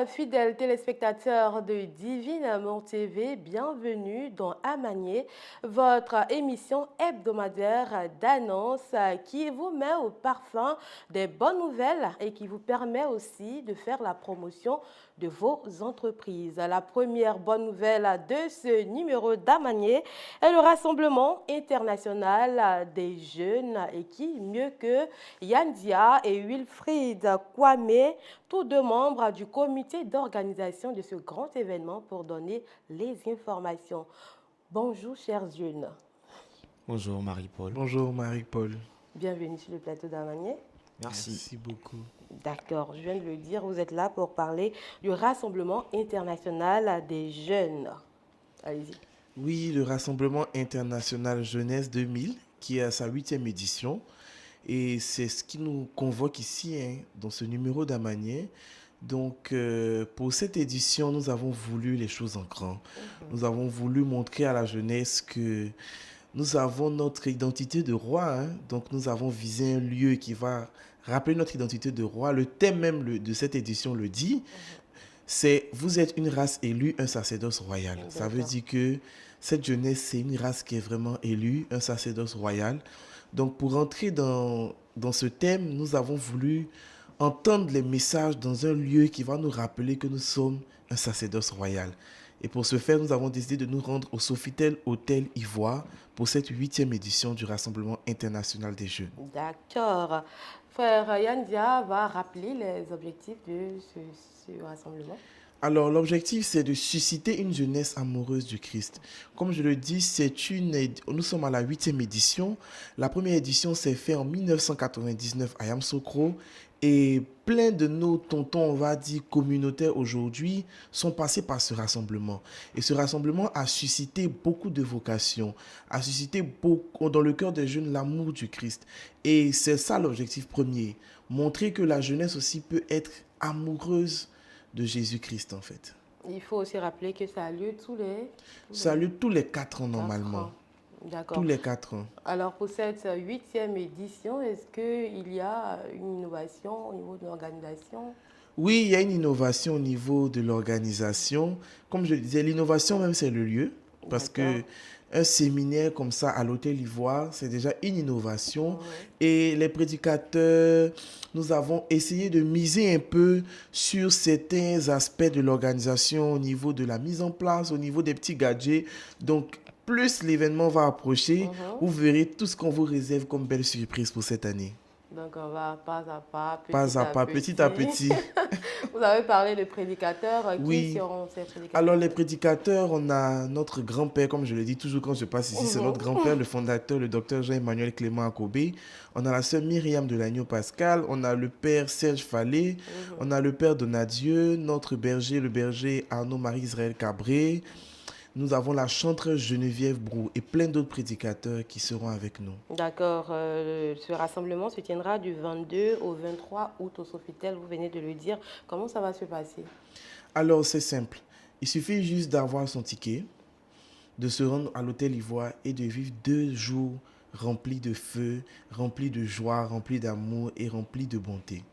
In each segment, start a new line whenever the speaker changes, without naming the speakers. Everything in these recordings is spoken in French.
fidèles téléspectateurs de Divine Amour TV, bienvenue dans Amanier, votre émission hebdomadaire d'annonce qui vous met au parfum des bonnes nouvelles et qui vous permet aussi de faire la promotion de vos entreprises. La première bonne nouvelle de ce numéro d'Amanier est le Rassemblement international des jeunes et qui, mieux que Yandia et Wilfried Kwame, tous deux membres du comité d'organisation de ce grand événement pour donner les informations. Bonjour chers jeunes.
Bonjour Marie-Paul.
Bonjour Marie-Paul.
Bienvenue sur le plateau d'Amanier.
Merci beaucoup.
D'accord, je viens de le dire, vous êtes là pour parler du Rassemblement international des jeunes. Allez-y.
Oui, le Rassemblement international Jeunesse 2000, qui est à sa 8e édition. Et c'est ce qui nous convoque ici, dans ce numéro d'Amanier. Donc, pour cette édition, nous avons voulu les choses en grand. Nous avons voulu montrer à la jeunesse que nous avons notre identité de roi. Donc, nous avons visé un lieu qui va rappeler notre identité de roi. Le thème même de cette édition le dit. C'est « Vous êtes une race élue, un sacerdoce royal ». Ça veut dire que cette jeunesse, c'est une race qui est vraiment élue, un sacerdoce royal. Donc, pour entrer dans ce thème, nous avons voulu entendre les messages dans un lieu qui va nous rappeler que nous sommes un sacerdoce royal. Et pour ce faire, nous avons décidé de nous rendre au Sofitel Hôtel Ivoire pour cette 8e édition du Rassemblement international des jeunes.
D'accord. Frère Yandia va rappeler les objectifs de ce rassemblement.
Alors, l'objectif, c'est de susciter une jeunesse amoureuse du Christ. Comme je le dis, nous sommes à la 8e édition. La première édition s'est faite en 1999 à Yamoussoukro. Et plein de nos tontons, on va dire, communautaires aujourd'hui, sont passés par ce rassemblement. Et ce rassemblement a suscité beaucoup de vocations, a suscité dans le cœur des jeunes l'amour du Christ. Et c'est ça l'objectif premier, montrer que la jeunesse aussi peut être amoureuse de Jésus-Christ en fait.
Il faut aussi rappeler que ça a lieu
Ça a lieu tous les 4 ans normalement.
D'accord.
Tous les 4 ans.
Alors pour cette 8e édition, est-ce qu'il y a une innovation au niveau de l'organisation?
Oui, il y a une innovation au niveau de l'organisation. Comme je le disais, l'innovation même c'est le lieu. Parce que un séminaire comme ça à l'Hôtel Ivoire, c'est déjà une innovation. Et les prédicateurs, nous avons essayé de miser un peu sur certains aspects de l'organisation au niveau de la mise en place, au niveau des petits gadgets. Donc, plus l'événement va approcher, vous verrez tout ce qu'on vous réserve comme belle surprise pour cette année.
Donc, on va pas à pas,
petit à petit.
Vous avez parlé de prédicateurs.
Oui.
Qui seront ces prédicateurs?
Alors, les prédicateurs, on a notre grand-père, comme je le dis toujours quand je passe ici, c'est notre grand-père, le fondateur, le docteur Jean-Emmanuel Clément Akobé. On a la sœur Myriam de l'Agneau Pascal. On a le père Serge Fallet. On a le père Donadieu, notre berger, le berger Arnaud-Marie Israël Cabré. Nous avons la chanteuse Geneviève Brou et plein d'autres prédicateurs qui seront avec nous.
D'accord. Ce rassemblement se tiendra du 22 au 23 août au Sofitel. Vous venez de le dire. Comment ça va se passer?
Alors, c'est simple. Il suffit juste d'avoir son ticket, de se rendre à l'Hôtel Ivoire et de vivre 2 jours remplis de feu, remplis de joie, remplis d'amour et remplis de bonté.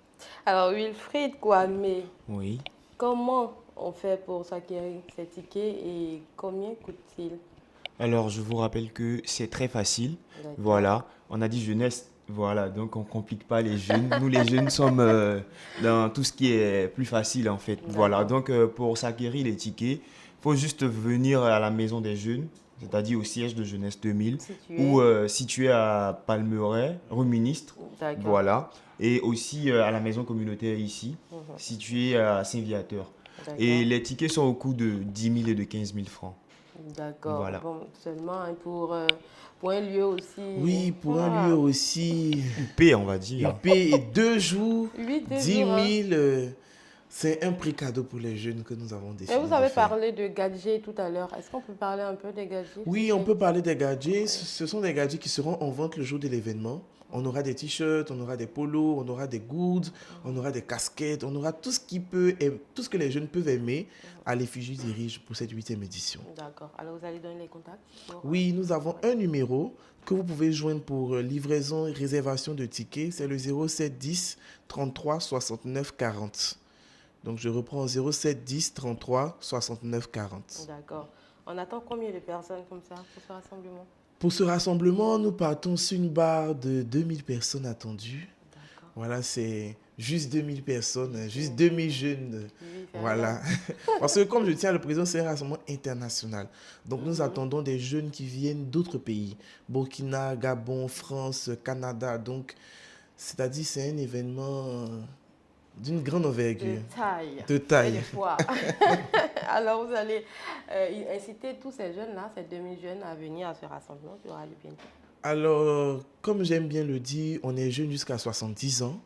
Alors, Wilfried Kwame.
Oui.
Comment on fait pour s'acquérir ces tickets et combien coûte-t-il?
Alors, je vous rappelle que c'est très facile. Voilà, on a dit jeunesse. Voilà, donc on ne complique pas les jeunes. Nous, les jeunes, sommes dans tout ce qui est plus facile, en fait. Voilà, donc pour s'acquérir les tickets, il faut juste venir à la maison des jeunes, c'est-à-dire au siège de Jeunesse 2000, ou situé à Palmeraie, rue Ministre. Voilà, et aussi à la maison communautaire ici, située à Saint-Viateur. Et les tickets sont au coût de 10 000 et de 15 000 francs.
D'accord.
Voilà.
Bon, seulement pour un lieu aussi.
Oui, pour un lieu aussi.
Huppé, on va dire.
Huppé et 2 jours, 10 000.
Jours,
c'est un prix cadeau pour les jeunes que nous avons décidé.
Et vous avez parlé de gadgets tout à l'heure. Est-ce qu'on peut parler un peu des gadgets?
Oui, on peut parler des gadgets. Ce sont des gadgets qui seront en vente le jour de l'événement. On aura des t-shirts, on aura des polos, on aura des goods, on aura des casquettes, on aura tout ce que les jeunes peuvent aimer à l'effigie des riches pour cette 8e édition.
D'accord. Alors, vous allez donner les contacts?
Oui, nous avons un numéro que vous pouvez joindre pour livraison et réservation de tickets. C'est le 07 10 33 69 40. Donc, je reprends 07 10 33 69 40.
D'accord. On attend combien de personnes comme ça pour ce rassemblement?
Pour ce rassemblement, nous partons sur une barre de 2000 personnes attendues.
D'accord.
Voilà, c'est juste 2000 personnes, juste 2000 jeunes.
Oui,
Voilà. Parce que comme je tiens le président, c'est un rassemblement international. Donc nous attendons des jeunes qui viennent d'autres pays. Burkina, Gabon, France, Canada. Donc, c'est-à-dire c'est un événement d'une grande envergure.
de taille.
De taille.
Et de poids. Alors, vous allez inciter tous ces jeunes-là, ces 2000 jeunes, à venir à ce rassemblement qui aura lieu bientôt.
Alors, comme j'aime bien le dire, on est jeune jusqu'à 70 ans.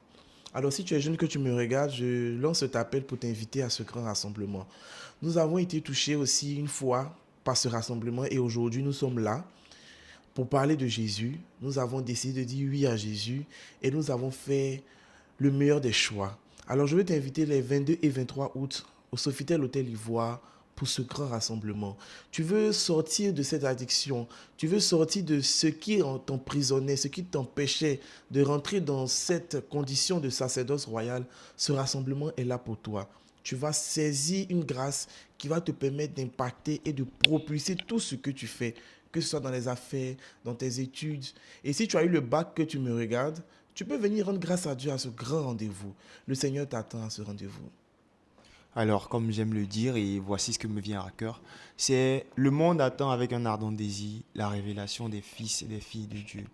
Alors, si tu es jeune que tu me regardes, je lance cet appel pour t'inviter à ce grand rassemblement. Nous avons été touchés aussi une fois par ce rassemblement et aujourd'hui, nous sommes là pour parler de Jésus. Nous avons décidé de dire oui à Jésus et nous avons fait le meilleur des choix. Alors, je vais t'inviter les 22 et 23 août au Sofitel Hôtel Ivoire pour ce grand rassemblement. Tu veux sortir de cette addiction, tu veux sortir de ce qui t'emprisonnait, ce qui t'empêchait de rentrer dans cette condition de sacerdoce royal. Ce rassemblement est là pour toi. Tu vas saisir une grâce qui va te permettre d'impacter et de propulser tout ce que tu fais, que ce soit dans les affaires, dans tes études. Et si tu as eu le bac que tu me regardes, tu peux venir rendre grâce à Dieu à ce grand rendez-vous. Le Seigneur t'attend à ce rendez-vous.
Alors, comme j'aime le dire, et voici ce que me vient à cœur, c'est le monde attend avec un ardent désir la révélation des fils et des filles de Dieu.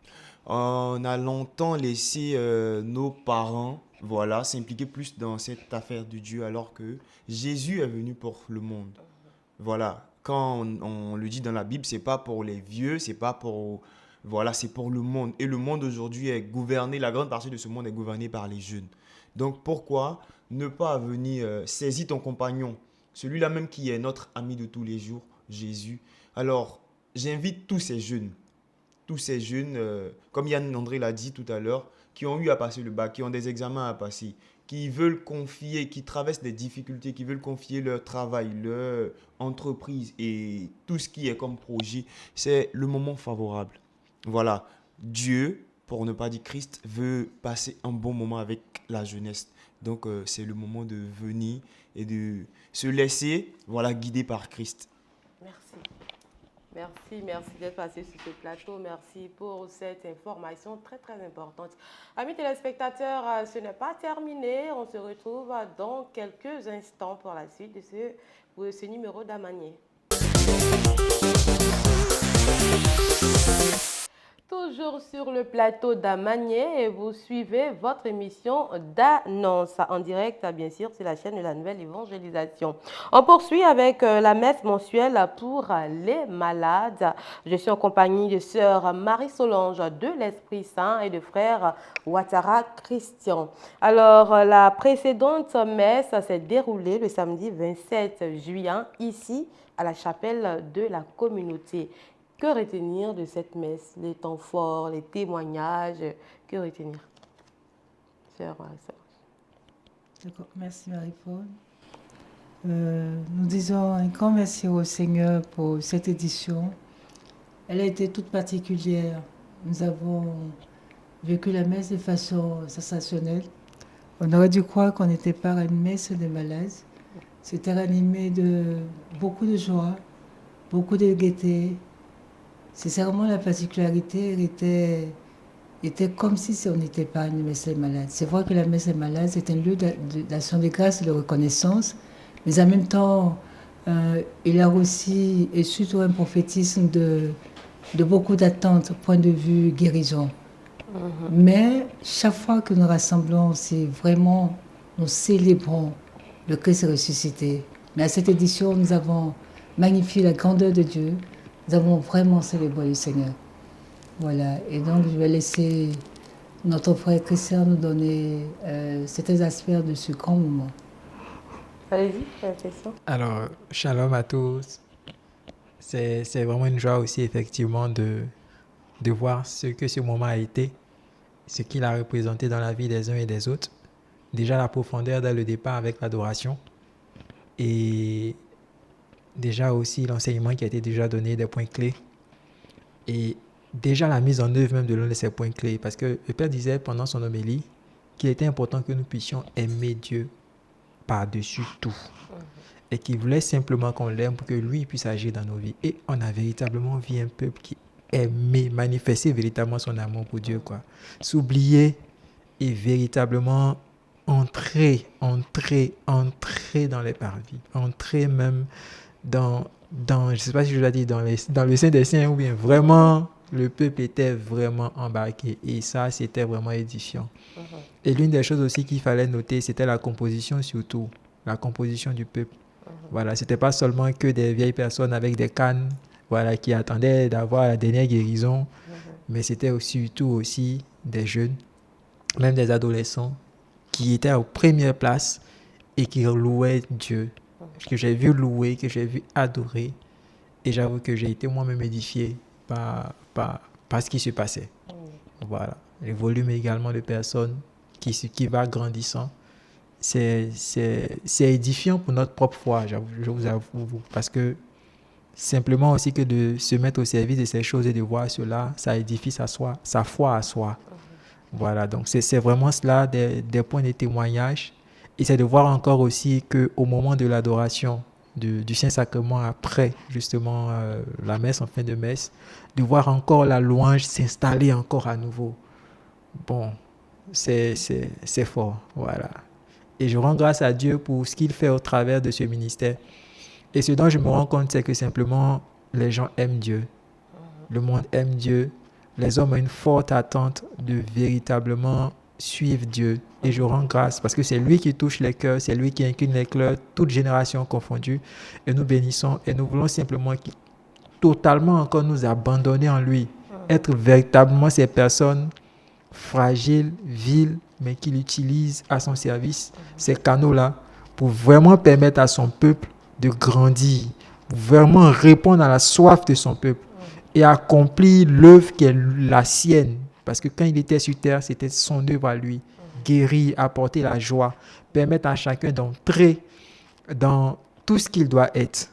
On a longtemps laissé nos parents, voilà, s'impliquer plus dans cette affaire de Dieu, alors que Jésus est venu pour le monde. Voilà, quand on le dit dans la Bible, c'est pas pour les vieux, c'est pas pour, voilà, c'est pour le monde. Et le monde aujourd'hui est gouverné, la grande partie de ce monde est gouvernée par les jeunes. Donc pourquoi ne pas venir saisir ton compagnon, celui-là même qui est notre ami de tous les jours, Jésus. Alors, j'invite tous ces jeunes, comme Yann André l'a dit tout à l'heure, qui ont eu à passer le bac, qui ont des examens à passer, qui veulent confier, qui traversent des difficultés, qui veulent confier leur travail, leur entreprise et tout ce qui est comme projet. C'est le moment favorable. Voilà, Dieu, pour ne pas dire Christ, veut passer un bon moment avec la jeunesse. Donc, c'est le moment de venir et de se laisser, voilà, guider par Christ.
Merci d'être passé sur ce plateau. Merci pour cette information très, très importante. Amis téléspectateurs, ce n'est pas terminé. On se retrouve dans quelques instants pour la suite de ce numéro d'Amanié. Toujours sur le plateau d'Amanié et vous suivez votre émission d'annonce en direct, bien sûr, sur la chaîne de la Nouvelle Évangélisation. On poursuit avec la messe mensuelle pour les malades. Je suis en compagnie de sœur Marie-Solange de l'Esprit Saint et de frère Ouattara Christian. Alors, la précédente messe s'est déroulée le samedi 27 juillet ici à la chapelle de la communauté. Que retenir de cette messe? Les temps forts, les témoignages, que retenir? Sœur Marie-Solange.
D'accord, merci Marie-Paul. Nous disons un grand merci au Seigneur pour cette édition. Elle a été toute particulière. Nous avons vécu la messe de façon sensationnelle. On aurait dû croire qu'on n'était pas à une messe des malades. C'était animé de beaucoup de joie, beaucoup de gaieté. Sincèrement, la particularité était comme si on n'était pas à une messe des malades. C'est vrai que la messe des malades, c'est un lieu d'action de grâce et de reconnaissance, mais en même temps, il y a aussi et surtout un prophétisme de beaucoup d'attentes au point de vue guérison. Mais chaque fois que nous rassemblons, c'est vraiment, nous célébrons le Christ ressuscité. Mais à cette édition, nous avons magnifié la grandeur de Dieu. Nous avons vraiment célébré le Seigneur. Voilà. Et donc, je vais laisser notre frère Christian nous donner certains aspects de ce grand moment.
Allez-y, la question.
Alors, shalom à tous. C'est vraiment une joie aussi, effectivement, de voir ce que ce moment a été, ce qu'il a représenté dans la vie des uns et des autres. Déjà, la profondeur dès le départ avec l'adoration. Et déjà aussi l'enseignement qui a été déjà donné, des points clés. Et déjà la mise en œuvre même de l'un de ces points clés. Parce que le Père disait pendant son homélie qu'il était important que nous puissions aimer Dieu par-dessus tout. Et qui voulait simplement qu'on l'aime pour que lui puisse agir dans nos vies. Et on a véritablement vu un peuple qui aimait, manifester véritablement son amour pour Dieu, quoi. S'oublier et véritablement entrer dans les parvis, entrer même dans je ne sais pas si je l'ai dit, dans le sein des saints, ou bien vraiment, le peuple était vraiment embarqué. Et ça, c'était vraiment édifiant. Et l'une des choses aussi qu'il fallait noter, c'était la composition surtout, la composition du peuple. Voilà, c'était pas seulement que des vieilles personnes avec des cannes, voilà, qui attendaient d'avoir la dernière guérison, mais c'était surtout aussi des jeunes, même des adolescents, qui étaient aux premières places et qui louaient Dieu, que j'ai vu louer, que j'ai vu adorer. Et j'avoue que j'ai été moi-même édifié par ce qui se passait. Voilà. Le volume également de personnes qui va grandissant. C'est édifiant pour notre propre foi, je vous avoue, parce que simplement aussi que de se mettre au service de ces choses et de voir cela, ça édifie sa foi à soi. Voilà, donc c'est vraiment cela des points de témoignage. Et c'est de voir encore aussi qu'au moment de l'adoration du Saint-Sacrement, après justement la messe, en fin de messe, de voir encore la louange s'installer encore à nouveau. Bon, c'est fort, voilà. Et je rends grâce à Dieu pour ce qu'il fait au travers de ce ministère. Et ce dont je me rends compte, c'est que simplement, les gens aiment Dieu. Le monde aime Dieu. Les hommes ont une forte attente de véritablement suivre Dieu. Et je rends grâce parce que c'est lui qui touche les cœurs, c'est lui qui incline les cœurs, toutes générations confondues. Et nous bénissons et nous voulons simplement totalement encore nous abandonner en lui. Être véritablement ces personnes fragiles, viles, mais qu'il utilise à son service, ces canaux-là, pour vraiment permettre à son peuple de grandir, pour vraiment répondre à la soif de son peuple et accomplir l'œuvre qui est la sienne. Parce que quand il était sur terre, c'était son œuvre à lui. Guérir, apporter la joie, permettre à chacun d'entrer dans tout ce qu'il doit être.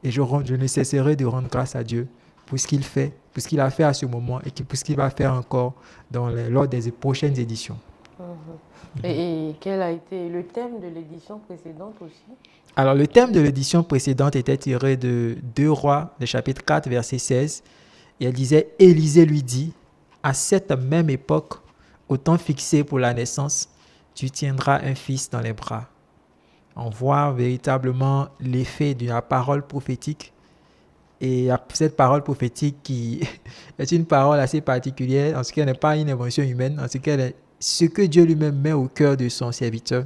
Et je ne cesserai de rendre grâce à Dieu pour ce qu'il fait, pour ce qu'il a fait à ce moment et pour ce qu'il va faire encore lors des prochaines éditions.
Et quel a été le thème de l'édition précédente aussi?
Alors, le thème de l'édition précédente était tiré de 2 Rois, le chapitre 4, verset 16. Et elle disait, Élisée lui dit, à cette même époque, au temps fixé pour la naissance, tu tiendras un fils dans les bras. On voit véritablement l'effet de la parole prophétique. Et cette parole prophétique qui est une parole assez particulière, en ce qu'elle n'est pas une invention humaine, en ce qu'elle est ce que Dieu lui-même met au cœur de son serviteur,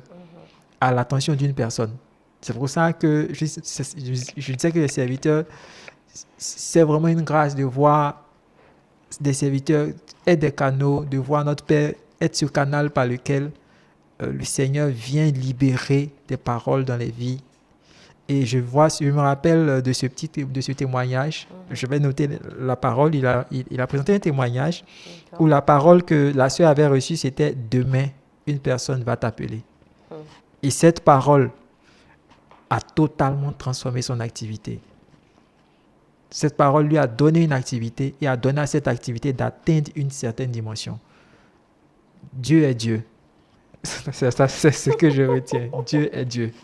à l'attention d'une personne. C'est pour ça que je sais que les serviteurs, c'est vraiment une grâce de voir des serviteurs être des canaux, de voir notre Père être ce canal par lequel le Seigneur vient libérer des paroles dans les vies. Et je me rappelle de ce témoignage. Je vais noter la parole. Il a présenté un témoignage où la parole que la sœur avait reçue, c'était « Demain, une personne va t'appeler ». Et cette parole a totalement transformé son activité. Cette parole lui a donné une activité et a donné à cette activité d'atteindre une certaine dimension. Dieu est Dieu. C'est ce que je retiens. Dieu est Dieu.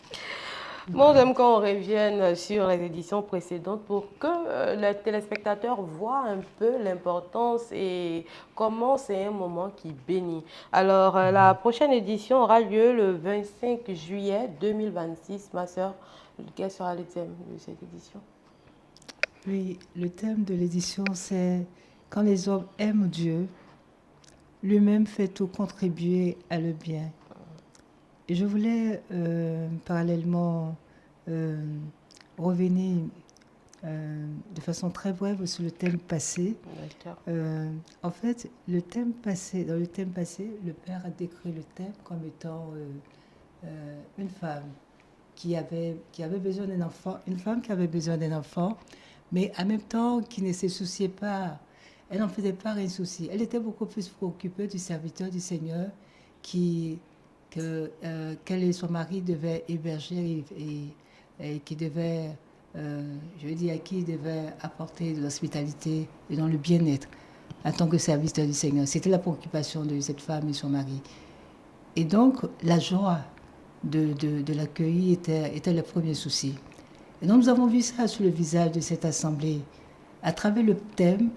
Moi, j'aime qu'on revienne sur les éditions précédentes pour que les téléspectateurs voient un peu l'importance et comment c'est un moment qui bénit. Alors, la prochaine édition aura lieu le 25 juillet 2026. Ma sœur, quel sera le thème de cette édition?
Oui, le thème de l'édition, c'est « Quand les hommes aiment Dieu, lui-même fait tout contribuer à le bien ». Et je voulais parallèlement revenir de façon très brève sur le thème passé. En fait, dans le thème passé, le Père a décrit le thème comme étant une femme qui avait besoin d'un enfant, une femme qui avait besoin d'un enfant, mais en même temps qui ne se souciait pas, elle n'en faisait pas un souci. Elle était beaucoup plus préoccupée du serviteur du Seigneur qu'elle et son mari devaient héberger et qui devait, à qui il devait apporter de l'hospitalité et dans le bien-être en tant que serviteur du Seigneur. C'était la préoccupation de cette femme et son mari. Et donc, la joie de l'accueil était le premier souci. Et donc nous avons vu ça sur le visage de cette assemblée. À travers le thème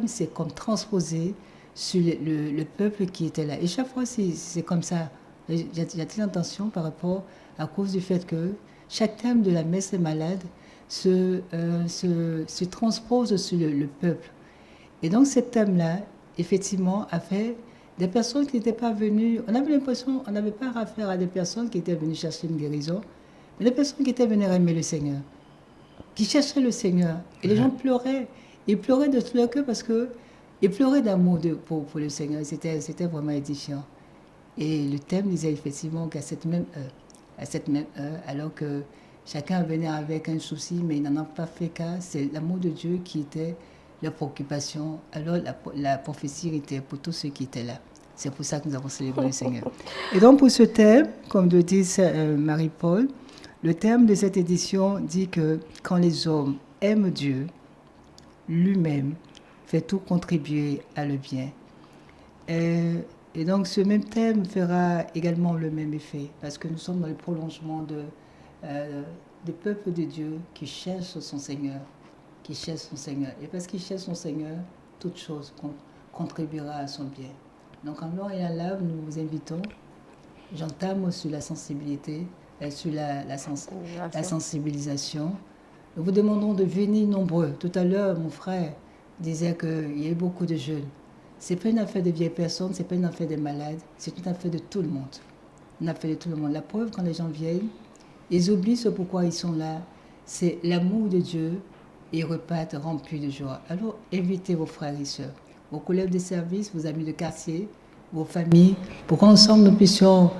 c'est comme transposé sur le peuple qui était là. Et chaque fois, c'est comme ça. J'attire l'attention par rapport à cause du fait que chaque thème de la messe des malades se transpose sur le peuple. Et donc, ce thème-là, effectivement, a fait des personnes qui n'étaient pas venues. On avait l'impression, on n'avait pas affaire à des personnes qui étaient venues chercher une guérison, mais des personnes qui étaient venues aimer le Seigneur, qui cherchaient le Seigneur. Et les gens pleuraient. Ils pleuraient de tout leur cœur parce qu'ils pleuraient d'amour pour le Seigneur. C'était vraiment édifiant. Et le thème disait effectivement qu'à cette même heure, alors que chacun venait avec un souci, mais ils n'en ont pas fait cas, c'est l'amour de Dieu qui était leur préoccupation. Alors la prophétie était pour tous ceux qui étaient là. C'est pour ça que nous avons célébré le Seigneur. Et donc pour ce thème, comme le dit Marie-Paul, le thème de cette édition dit que quand les hommes aiment Dieu, lui-même fait tout contribuer à le bien. Et donc ce même thème fera également le même effet, parce que nous sommes dans le prolongement du peuple de Dieu qui cherche son Seigneur, qui cherche son Seigneur. Et parce qu'il cherche son Seigneur, toute chose contribuera à son bien. Donc en long et en large, nous vous invitons, j'entame sur la sensibilité, sur la sensibilisation. Nous vous demandons de venir nombreux. Tout à l'heure, mon frère disait qu'il y a eu beaucoup de jeunes. Ce n'est pas une affaire de vieilles personnes, ce n'est pas une affaire de malades, c'est une affaire de tout le monde. Une affaire de tout le monde. La preuve, quand les gens viennent, ils oublient ce pourquoi ils sont là. C'est l'amour de Dieu et ils repartent remplis de joie. Alors, invitez vos frères et sœurs, vos collègues de service, vos amis de quartier, vos familles, pour qu'ensemble nous puissions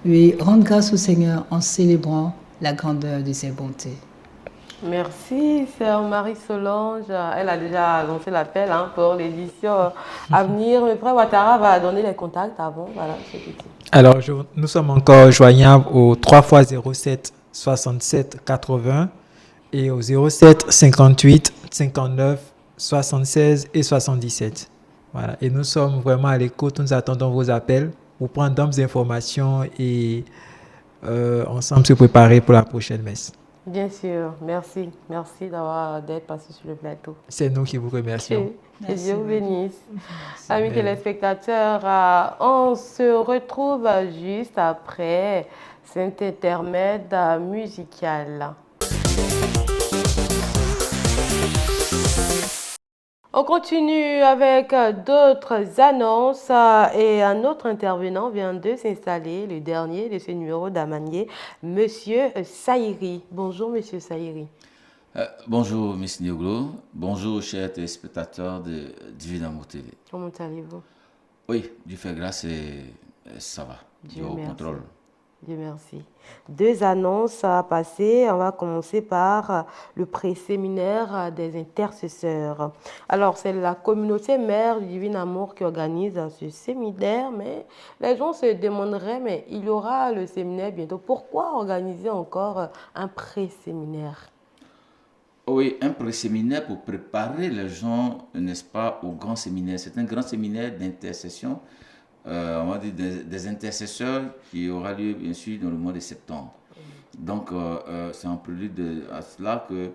lui rendre grâce au Seigneur en célébrant la grandeur de ses bontés.
Merci, sœur Marie-Solange. Elle a déjà lancé l'appel pour l'édition à venir. Mais frère Ouattara va donner les contacts avant. Voilà, c'est petit.
Alors, nous sommes encore joignables au 3 x 07 67 80 et au 07 58 59 76 et 77. Voilà. Et nous sommes vraiment à l'écoute. Nous attendons vos appels pour prendre d'autres informations et ensemble se préparer pour la prochaine messe.
Bien sûr, merci. Merci d'être passé sur le plateau.
C'est nous qui vous remercions.
Que Dieu vous bénisse. Amis téléspectateurs, on se retrouve juste après cet intermède musical. On continue avec d'autres annonces et un autre intervenant vient de s'installer, le dernier de ce numéro d'Amanié, Monsieur Saïri. Bonjour Monsieur Saïri.
Bonjour Miss Nioglo, bonjour chers téléspectateurs de Divine Amour TV.
Comment allez-vous?
Oui, Dieu fait grâce et ça va, Dieu au contrôle.
Dieu merci. Deux annonces à passer. On va commencer par le pré-séminaire des intercesseurs. Alors, c'est la communauté mère du Divin Amour qui organise ce séminaire, mais les gens se demanderaient, mais il y aura le séminaire bientôt. Pourquoi organiser encore un pré-séminaire?
Oui, un pré-séminaire pour préparer les gens, n'est-ce pas, au grand séminaire. C'est un grand séminaire d'intercession. On va dire des intercesseurs qui aura lieu bien sûr dans le mois de septembre. Donc c'est en prélude à cela que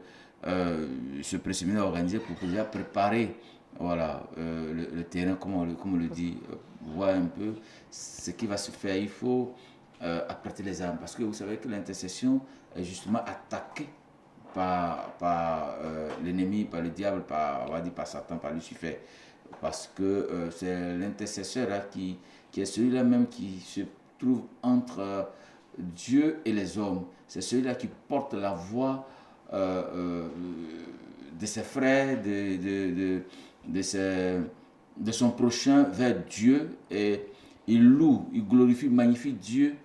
ce pré-séminaire est organisé pour pouvoir préparer voilà, le terrain, comme on le dit, voir un peu ce qui va se faire. Il faut apprêter les armes parce que vous savez que l'intercession est justement attaquée par l'ennemi, par le diable, on va dire par Satan, par Lucifer. Parce que c'est l'intercesseur qui est celui-là même qui se trouve entre Dieu et les hommes. C'est celui-là qui porte la voix de ses frères, de son prochain vers Dieu. Et il loue, il glorifie, magnifie Dieu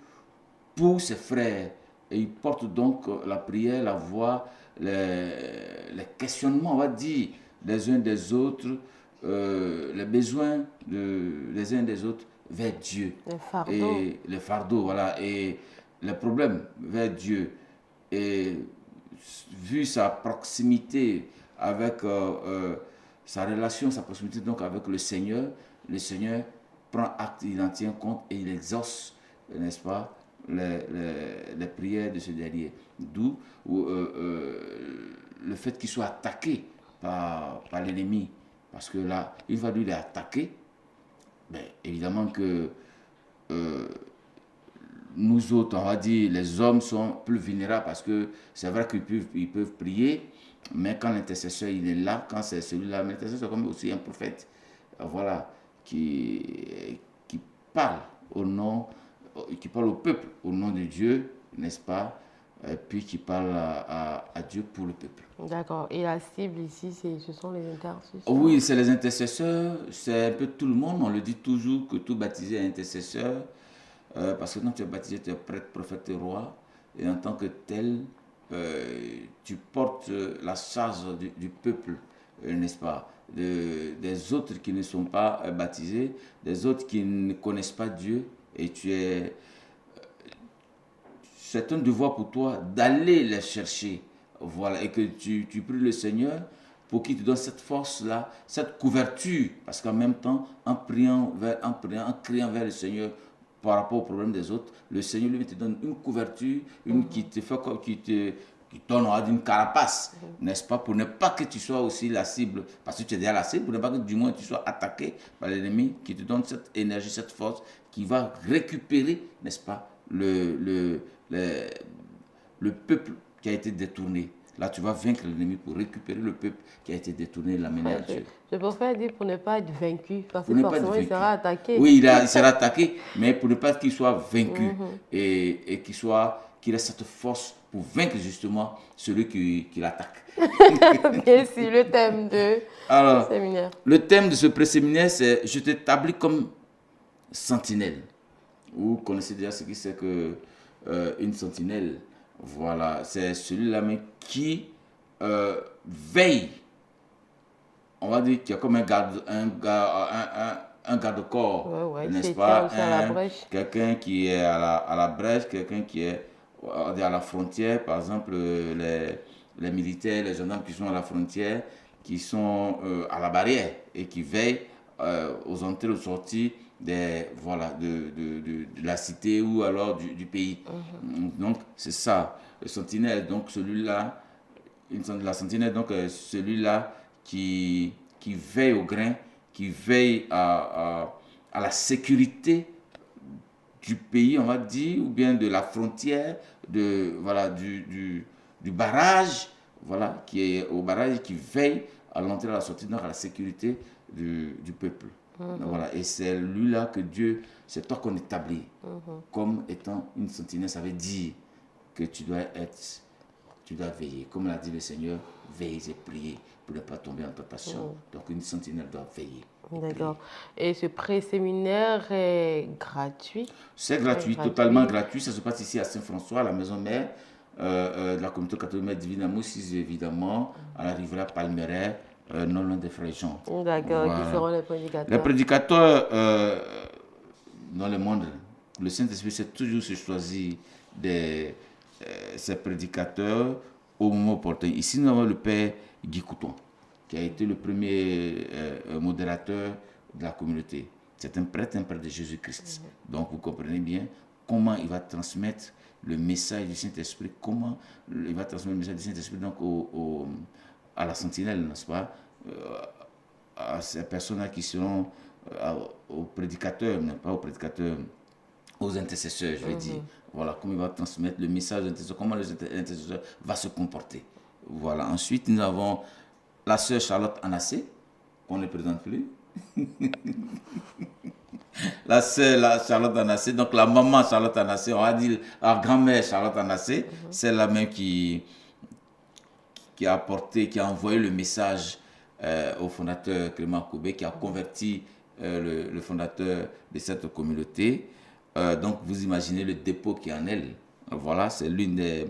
pour ses frères. Et il porte donc la prière, la voix, les questionnements, on va dire, des uns des autres, les besoins des uns des autres vers Dieu.
Les fardeaux.
Et les fardeaux, voilà. Et les problèmes vers Dieu. Et vu sa proximité avec sa relation, sa proximité donc avec le Seigneur prend acte, il en tient compte et il exauce, n'est-ce pas, les prières de ce dernier. D'où le fait qu'il soit attaqué par l'ennemi. Parce que là, une fois qu'il est attaqué, ben, évidemment que nous autres, on va dire, les hommes sont plus vulnérables parce que c'est vrai qu'ils peuvent prier, mais quand l'intercesseur il est là, quand c'est celui-là, l'intercesseur c'est comme aussi un prophète, voilà, qui parle au nom, qui parle au peuple au nom de Dieu, n'est-ce pas? Puis qui parle à Dieu pour le peuple.
D'accord. Et la cible ici, ce sont les intercesseurs?
Oui, c'est les intercesseurs, c'est un peu tout le monde. On le dit toujours que tout baptisé est intercesseur. Parce que quand tu es baptisé, tu es prêtre, prophète et roi. Et en tant que tel, tu portes la charge du peuple, n'est-ce pas? Des autres qui ne sont pas baptisés, des autres qui ne connaissent pas Dieu. Et c'est un devoir pour toi d'aller les chercher. Voilà, et que tu pries le Seigneur pour qu'il te donne cette force-là, cette couverture. Parce qu'en même temps, en criant vers le Seigneur par rapport aux problèmes des autres, le Seigneur lui te donne une couverture, qui te fait qui donne une carapace, n'est-ce pas, pour ne pas que tu sois aussi la cible, parce que tu es déjà la cible, pour ne pas que du moins tu sois attaqué par l'ennemi, qui te donne cette énergie, cette force, qui va récupérer, n'est-ce pas, le peuple qui a été détourné. Là, tu vas vaincre l'ennemi pour récupérer le peuple qui a été détourné et l'amener à Dieu.
Je préfère dire pour ne pas être vaincu, parce que forcément il sera attaqué.
Oui, il sera attaqué, mais pour ne pas qu'il soit vaincu et qu'il ait cette force pour vaincre justement celui qui l'attaque.
Bien sûr, le thème de ce séminaire.
Le thème de ce pré-séminaire, c'est « Je t'établis comme sentinelle ». Vous connaissez déjà ce que c'est qu'une sentinelle. Voilà, c'est celui-là même qui veille. On va dire qu'il y a comme un garde-corps, n'est-ce pas? Quelqu'un qui est à la brèche, quelqu'un qui est à la frontière, par exemple les militaires, les gendarmes qui sont à la frontière, qui sont à la barrière et qui veillent aux entrées, aux sorties de la cité ou alors du pays. Donc c'est ça, le sentinelle, donc celui-là, la sentinelle, donc celui-là qui veille au grain, qui veille à la sécurité du pays, on va dire, ou bien de la frontière, du barrage, voilà, qui est au barrage et qui veille à l'entrée et à la sortie, donc à la sécurité du peuple. Voilà, et c'est lui-là que Dieu, c'est toi qu'on établit comme étant une sentinelle. Ça veut dire que tu dois veiller. Comme l'a dit le Seigneur, veillez et priez pour ne pas tomber en tentation. Donc une sentinelle doit veiller.
D'accord. Et ce pré-séminaire est gratuit?
C'est gratuit, totalement gratuit. Ça se passe ici à Saint-François, à la maison mère de la communauté catholique Divine Amour, évidemment, à la rivière Palmeraie, non loin des Frères Jean.
D'accord, voilà. Qui seront les prédicateurs?
Les prédicateurs dans le monde, le Saint-Esprit s'est toujours choisi ces prédicateurs au moment opportun. Ici, nous avons le Père Guy Couton, qui a été le premier modérateur de la communauté. C'est un prêtre de Jésus-Christ. Donc, vous comprenez bien comment il va transmettre le message du Saint-Esprit, comment il va transmettre le message du Saint-Esprit donc à la sentinelle, n'est-ce pas, à ces personnes-là qui seront aux prédicateurs, n'est-ce pas, aux prédicateurs, aux intercesseurs, je veux dire. Voilà, comment il va transmettre le message des intercesseurs, comment les intercesseurs vont se comporter. Voilà. Ensuite, nous avons la sœur Charlotte Anassé, qu'on ne présente plus. La sœur Charlotte Anassé, donc la maman Charlotte Anassé, on va dire la grand-mère Charlotte Anassé, c'est la même qui a envoyé le message au fondateur Clément Koubé, qui a converti le fondateur de cette communauté. Donc vous imaginez le dépôt qui est en elle. Voilà, c'est l'une des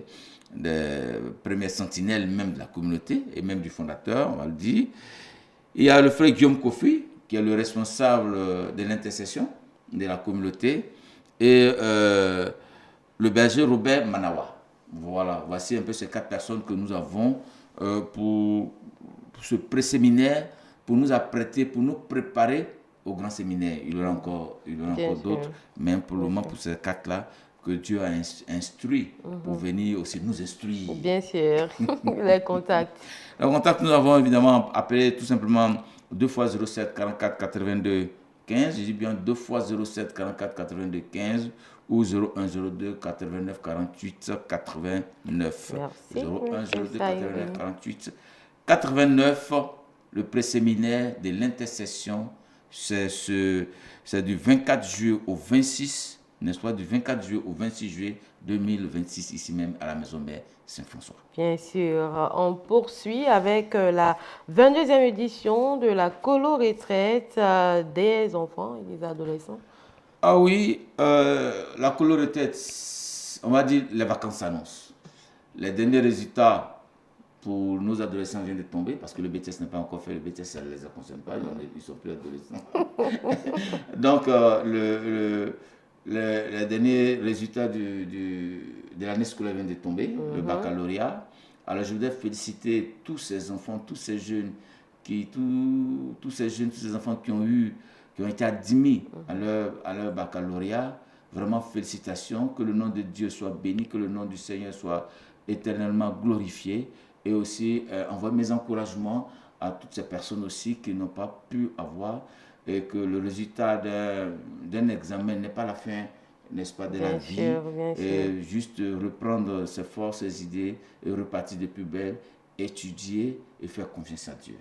premières sentinelles même de la communauté et même du fondateur, on va le dire. Il y a le frère Guillaume Kofi, qui est le responsable de l'intercession de la communauté, et le berger Robert Manawa. Voilà, voici un peu ces 4 personnes que nous avons pour ce pré-séminaire, pour nous apprêter, pour nous préparer au grand séminaire. Il y aura encore d'autres, mais pour le moment, pour ces 4-là, que Dieu a instruit pour venir aussi nous instruire.
Bien sûr, les contacts.
Le contact, nous avons évidemment appelé tout simplement 2 fois 07 44 82 15. Je dis bien 2 fois 07 44 82 15 ou 01 02 89 48 89.
Merci.
01 02 89 48 89. Le préséminaire de l'intercession, c'est du 24 juillet au 26, n'est-ce pas, du 24 juillet au 26 juillet 2026, ici même à la Maison Mère Saint-François.
Bien sûr, on poursuit avec la 22e édition de la colo-retraite des enfants et des adolescents.
Ah oui, la colo-retraite, on va dire les vacances s'annoncent. Les derniers résultats pour nos adolescents viennent de tomber parce que le BTS n'est pas encore fait. Le BTS, ça ne les concerne pas, ils ne sont plus adolescents. Donc, les derniers résultats de l'année scolaire viennent de tomber, le baccalauréat. Alors, je voudrais féliciter tous ces enfants, tous ces jeunes, tous ces enfants qui ont été admis à leur baccalauréat. Vraiment, félicitations, que le nom de Dieu soit béni, que le nom du Seigneur soit éternellement glorifié. Et aussi, envoie mes encouragements à toutes ces personnes aussi qui n'ont pas pu avoir, et que le résultat d'un examen n'est pas la fin, n'est-ce pas, de la vie. Et juste reprendre ses forces, ses idées et repartir de plus belle, étudier et faire confiance à Dieu.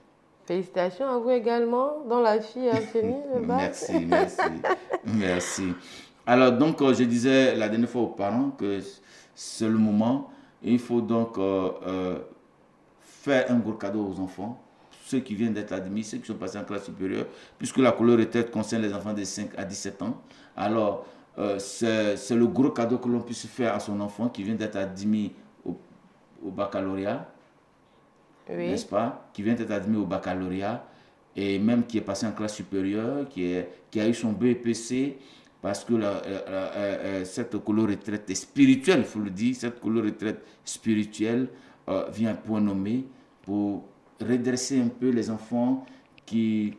Félicitations à vous également, dans la fille a obtenu le bac.
Merci. Alors, donc, je disais la dernière fois aux parents que c'est le moment. Il faut donc faire un gros cadeau aux enfants, ceux qui viennent d'être admis, ceux qui sont passés en classe supérieure, puisque la colo-retraite concerne les enfants de 5 à 17 ans. Alors, c'est le gros cadeau que l'on puisse faire à son enfant qui vient d'être admis au baccalauréat, n'est-ce pas? Qui vient d'être admis au baccalauréat et même qui est passé en classe supérieure, qui a eu son BEPC, parce que cette colo-retraite spirituelle, il faut le dire, cette colo-retraite spirituelle vient un point nommé pour redresser un peu les enfants qui,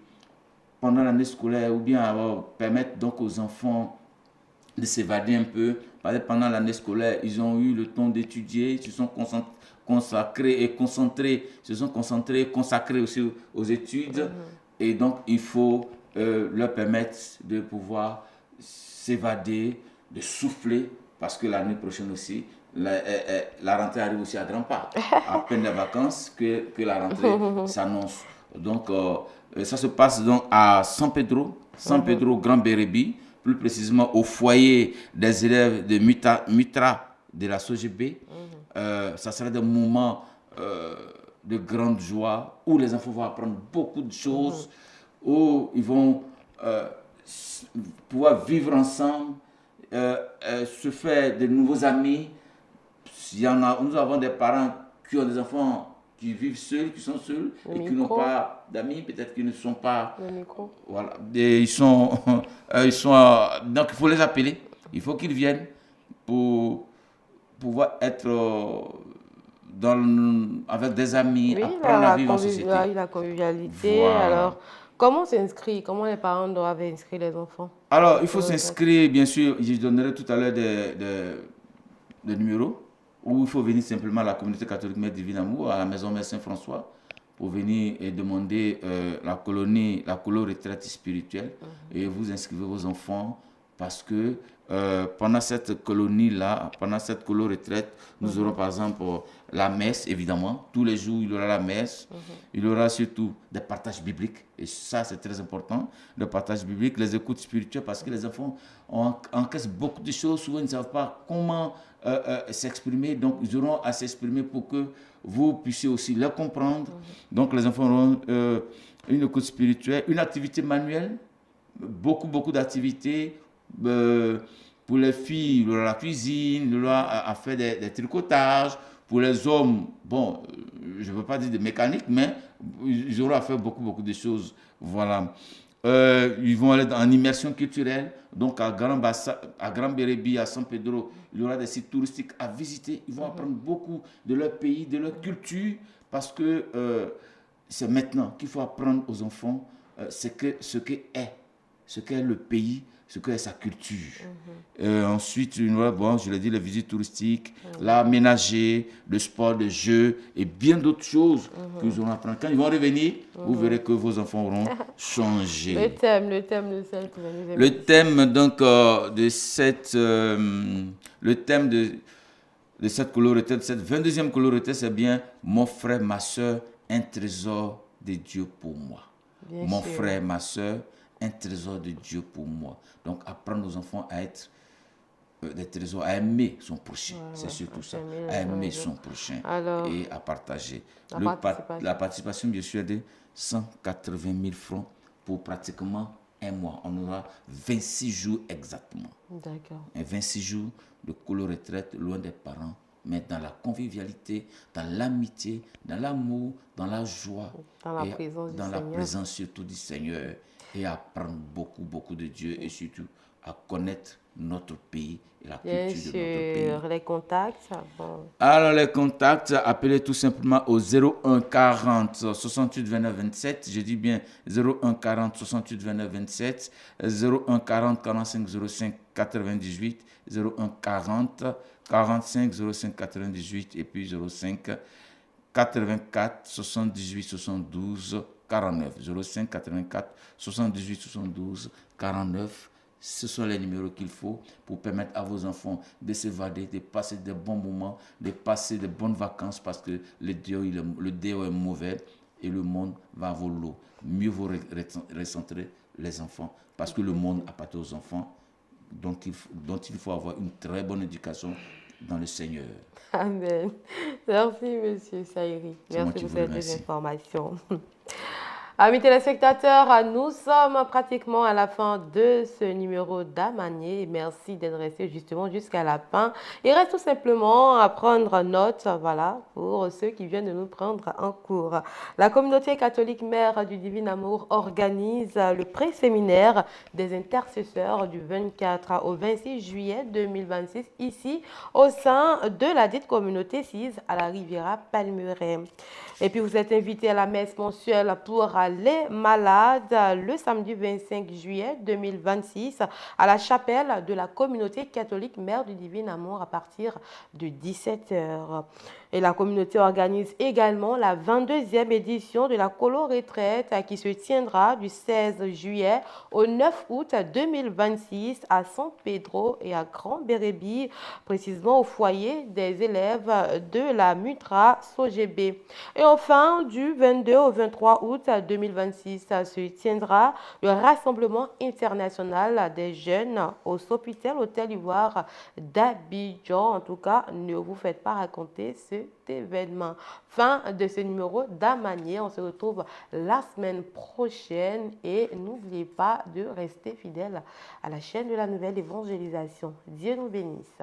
pendant l'année scolaire, ou bien permettre donc aux enfants de s'évader un peu. Parce que pendant l'année scolaire, ils ont eu le temps d'étudier, ils se sont consacrés et consacrés aussi aux études. Et donc, il faut leur permettre de pouvoir s'évader, de souffler, parce que l'année prochaine aussi, la rentrée arrive aussi à grands pas. À peine les vacances que la rentrée s'annonce. Donc, ça se passe donc à San Pedro Grand Bérébi, plus précisément au foyer des élèves de Mutra de la SOGB. Ça sera des moments de grande joie où les enfants vont apprendre beaucoup de choses, où ils vont pouvoir vivre ensemble, se faire de nouveaux amis. Nous avons des parents qui ont des enfants qui vivent seuls, qui sont seuls et qui n'ont pas d'amis, peut-être qu'ils ne sont pas. Voilà. Et donc il faut les appeler, il faut qu'ils viennent pour pouvoir être avec des amis, apprendre à vivre en société.
La convivialité. Voilà. Alors, comment s'inscrire? Comment les parents doivent inscrire les enfants?
Alors, il faut s'inscrire, bien sûr, je donnerai tout à l'heure des numéros, où il faut venir simplement à la communauté catholique Mère Divine Amour, à la Maison Mère Saint-François, pour venir et demander la colo-retraite spirituelle. Et vous inscrivez vos enfants, parce que pendant cette colonie-là, pendant cette colo-retraite, nous aurons par exemple la messe, évidemment. Tous les jours, il y aura la messe. Il y aura surtout des partages bibliques. Et ça, c'est très important, le partage biblique, les écoutes spirituelles, parce que les enfants encaissent beaucoup de choses. Souvent, ils ne savent pas comment s'exprimer. Donc, ils auront à s'exprimer pour que vous puissiez aussi les comprendre. Donc, les enfants auront une écoute spirituelle, une activité manuelle, beaucoup d'activités. Pour les filles, il y aura la cuisine, il y aura à faire des tricotages. Pour les hommes, bon, je ne veux pas dire de mécanique, mais ils auront à faire beaucoup de choses. Voilà. Ils vont aller en immersion culturelle. Donc à Grand Bérébi, à San Pedro, il y aura des sites touristiques à visiter. Ils vont apprendre beaucoup de leur pays, de leur culture, parce que c'est maintenant qu'il faut apprendre aux enfants ce qu'est ce qu'est le pays, ce qu'est sa culture. Ensuite, bon, je l'ai dit, les visites touristiques, l'art ménager, le sport, le jeu et bien d'autres choses que nous allons apprendre. Quand ils vont revenir, vous verrez que vos enfants auront changé.
Le thème de cette
Le thème donc de cette colorité, de cette 22e colorité, c'est bien mon frère, ma soeur, un trésor de Dieu pour moi. Mon frère, ma soeur, un trésor de Dieu pour moi. Donc apprendre aux enfants à être des trésors, à aimer son prochain. C'est surtout ça, à aimer son prochain.
Alors,
et à partager.
La
participation, bien sûr, est de 180 000 francs pour pratiquement un mois. On aura 26 jours exactement.
D'accord.
Et 26 jours de colo-retraite loin des parents, mais dans la convivialité, dans l'amitié, dans l'amour, dans la joie,
dans la présence du
dans la
Seigneur.
présence surtout du Seigneur, et apprendre beaucoup, beaucoup de Dieu et surtout à connaître notre pays et la
Bien
culture
sûr,
de notre pays.
les contacts. Bon.
Alors, les contacts, appelez tout simplement au 01 40 68 29 27. Je dis bien 01 40 68 29 27, 01 40 45 05 98, 01 40 45 05 98 et puis 05 84 78 72 49. 05 84 78 72 49. Ce sont les numéros qu'il faut pour permettre à vos enfants de s'évader, de passer de bons moments, de passer de bonnes vacances parce que le déo est mauvais et le monde va à vos lots. Mieux vaut recentrer les enfants parce que le monde appartient aux enfants dont il faut avoir une très bonne éducation dans le Seigneur.
Amen. Merci, Monsieur Saïri. Merci pour ces deux
remercie.
informations. Amis téléspectateurs, nous sommes pratiquement à la fin de ce numéro d'Amanié. Merci d'être restés justement jusqu'à la fin. Il reste tout simplement à prendre note, voilà, pour ceux qui viennent de nous prendre en cours. La communauté catholique Mère du Divin Amour organise le pré-séminaire des intercesseurs du 24 au 26 juillet 2026 ici au sein de la dite communauté sise à la Riviera Palmeraie. Et puis vous êtes invités à la messe mensuelle pour les malades le samedi 25 juillet 2026 à la chapelle de la communauté catholique Mère du Divin Amour à partir de 17h. Et la communauté organise également la 22e édition de la colo-retraite qui se tiendra du 16 juillet au 9 août 2026 à San Pedro et à Grand Bérébi, précisément au foyer des élèves de la Mutra SOGB. Et enfin, du 22 au 23 août 2026 se tiendra le rassemblement international des jeunes au Sofitel Hôtel Ivoire d'Abidjan. En tout cas, ne vous faites pas raconter cet événement. Fin de ce numéro d'Amanié. On se retrouve la semaine prochaine et n'oubliez pas de rester fidèle à la chaîne de la nouvelle évangélisation. Dieu nous bénisse.